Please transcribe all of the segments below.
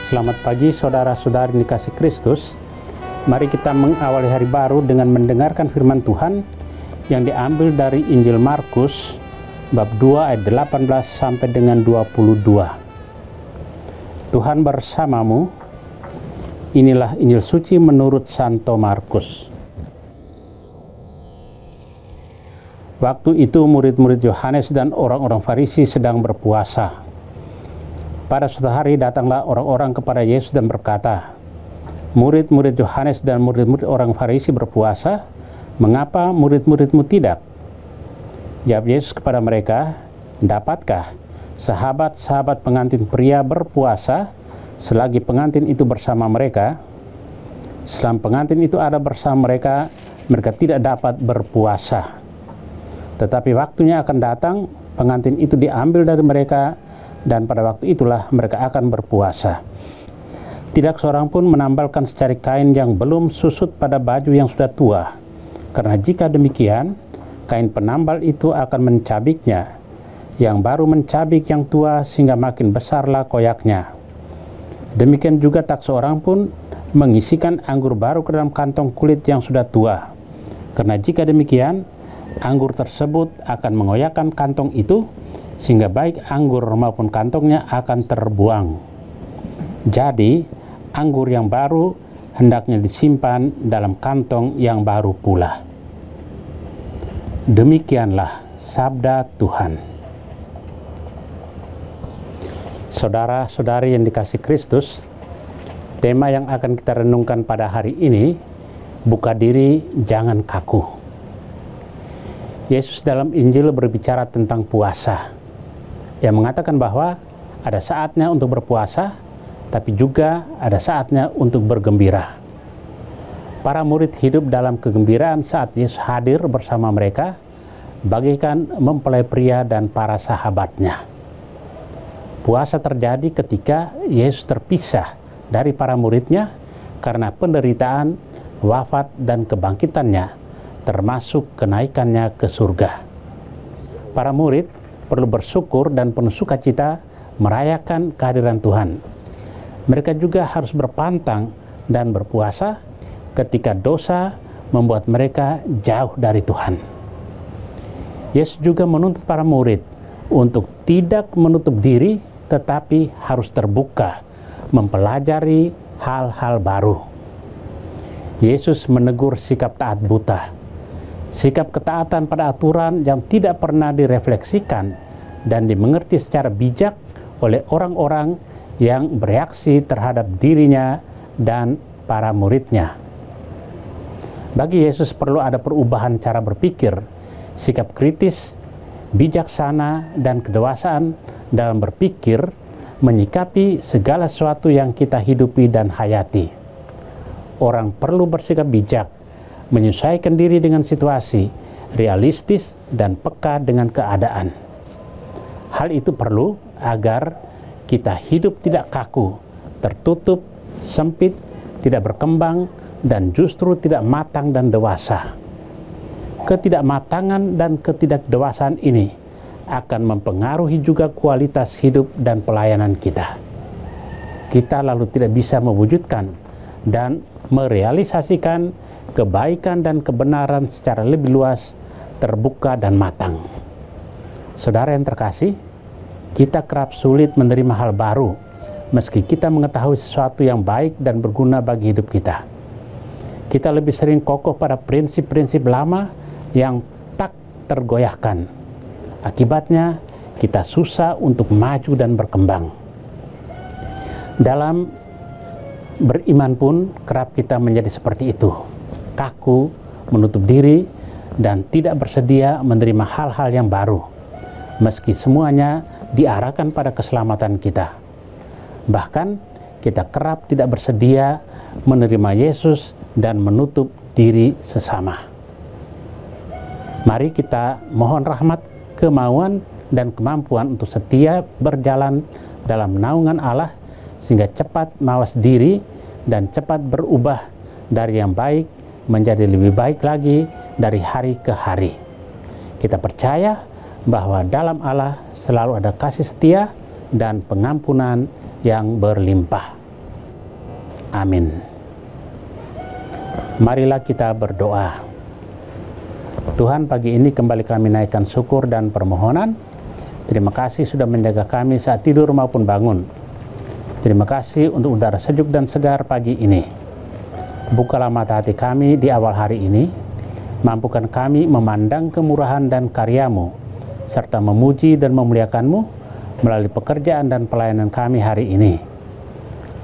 Selamat pagi saudara-saudari yang dikasih Kristus. Mari kita mengawali hari baru dengan mendengarkan firman Tuhan yang diambil dari Injil Markus bab 2 ayat 18 sampai dengan 22. Tuhan bersamamu. Inilah Injil suci menurut Santo Markus. Waktu itu murid-murid Yohanes dan orang-orang Farisi sedang berpuasa. Pada suatu hari datanglah orang-orang kepada Yesus dan berkata, "Murid-murid Yohanes dan murid-murid orang Farisi berpuasa, mengapa murid-muridmu tidak?" Jawab Yesus kepada mereka, "Dapatkah sahabat-sahabat pengantin pria berpuasa selagi pengantin itu bersama mereka? Selama pengantin itu ada bersama mereka, mereka tidak dapat berpuasa. Tetapi waktunya akan datang, pengantin itu diambil dari mereka, dan pada waktu itulah mereka akan berpuasa. Tidak seorang pun menambalkan secari kain yang belum susut pada baju yang sudah tua, karena jika demikian, kain penambal itu akan mencabiknya, yang baru mencabik yang tua sehingga makin besarlah koyaknya. Demikian juga tak seorang pun mengisikan anggur baru ke dalam kantong kulit yang sudah tua, karena jika demikian, anggur tersebut akan mengoyakkan kantong itu, sehingga baik anggur maupun kantongnya akan terbuang. Jadi, anggur yang baru hendaknya disimpan dalam kantong yang baru pula." Demikianlah sabda Tuhan. Saudara-saudari yang dikasih Kristus, tema yang akan kita renungkan pada hari ini, buka diri, jangan kaku. Yesus dalam Injil berbicara tentang puasa. Yang mengatakan bahwa ada saatnya untuk berpuasa, tapi juga ada saatnya untuk bergembira. Para murid hidup dalam kegembiraan saat Yesus hadir bersama mereka, bagaikan mempelai pria dan para sahabatnya. Puasa terjadi ketika Yesus terpisah dari para muridnya karena penderitaan, wafat, dan kebangkitannya, termasuk kenaikannya ke surga. Para murid perlu bersyukur dan penuh sukacita merayakan kehadiran Tuhan. Mereka juga harus berpantang dan berpuasa ketika dosa membuat mereka jauh dari Tuhan. Yesus juga menuntut para murid untuk tidak menutup diri, tetapi harus terbuka, mempelajari hal-hal baru. Yesus menegur sikap taat buta, sikap ketaatan pada aturan yang tidak pernah direfleksikan dan dimengerti secara bijak oleh orang-orang yang bereaksi terhadap dirinya dan para muridnya. Bagi Yesus perlu ada perubahan cara berpikir, sikap kritis, bijaksana, dan kedewasaan dalam berpikir, menyikapi segala sesuatu yang kita hidupi dan hayati. Orang perlu bersikap bijak, menyesuaikan diri dengan situasi, realistis, dan peka dengan keadaan. Hal itu perlu agar kita hidup tidak kaku, tertutup, sempit, tidak berkembang, dan justru tidak matang dan dewasa. Ketidakmatangan dan ketidakdewasaan ini akan mempengaruhi juga kualitas hidup dan pelayanan kita. Kita lalu tidak bisa mewujudkan dan merealisasikan kebaikan dan kebenaran secara lebih luas, terbuka, dan matang. Saudara yang terkasih, kita kerap sulit menerima hal baru, meski kita mengetahui sesuatu yang baik dan berguna bagi hidup kita. Kita lebih sering kokoh pada prinsip-prinsip lama yang tak tergoyahkan. Akibatnya, kita susah untuk maju dan berkembang. Dalam beriman pun kerap kita menjadi seperti itu, kaku, menutup diri, dan tidak bersedia menerima hal-hal yang baru, meski semuanya diarahkan pada keselamatan kita. Bahkan, kita kerap tidak bersedia menerima Yesus dan menutup diri sesama. Mari kita mohon rahmat, kemauan, dan kemampuan untuk setia berjalan dalam naungan Allah, sehingga cepat mawas diri dan cepat berubah dari yang baik menjadi lebih baik lagi dari hari ke hari. Kita percaya bahwa dalam Allah selalu ada kasih setia dan pengampunan yang berlimpah. Amin. Marilah kita berdoa. Tuhan, pagi ini kembali kami naikkan syukur dan permohonan. Terima kasih sudah menjaga kami saat tidur maupun bangun. Terima kasih untuk udara sejuk dan segar pagi ini. Bukalah mata hati kami di awal hari ini. Mampukan kami memandang kemurahan dan karya-Mu, serta memuji dan memuliakan-Mu melalui pekerjaan dan pelayanan kami hari ini.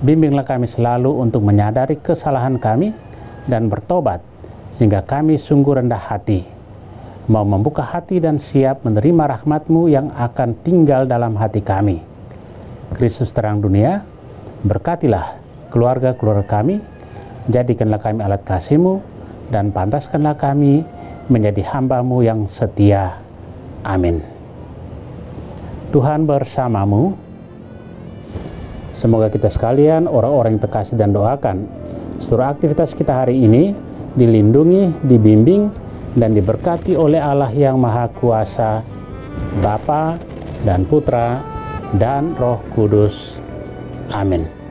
Bimbinglah kami selalu untuk menyadari kesalahan kami dan bertobat, sehingga kami sungguh rendah hati, mau membuka hati dan siap menerima rahmat-Mu yang akan tinggal dalam hati kami. Kristus terang dunia, berkatilah keluarga-keluarga kami, jadikanlah kami alat kasih-Mu, dan pantaskanlah kami menjadi hamba-Mu yang setia. Amin. Tuhan bersamamu. Semoga kita sekalian, orang-orang yang terkasih dan doakan, seluruh aktivitas kita hari ini dilindungi, dibimbing, dan diberkati oleh Allah yang Maha Kuasa, Bapa dan Putra dan Roh Kudus. Amin.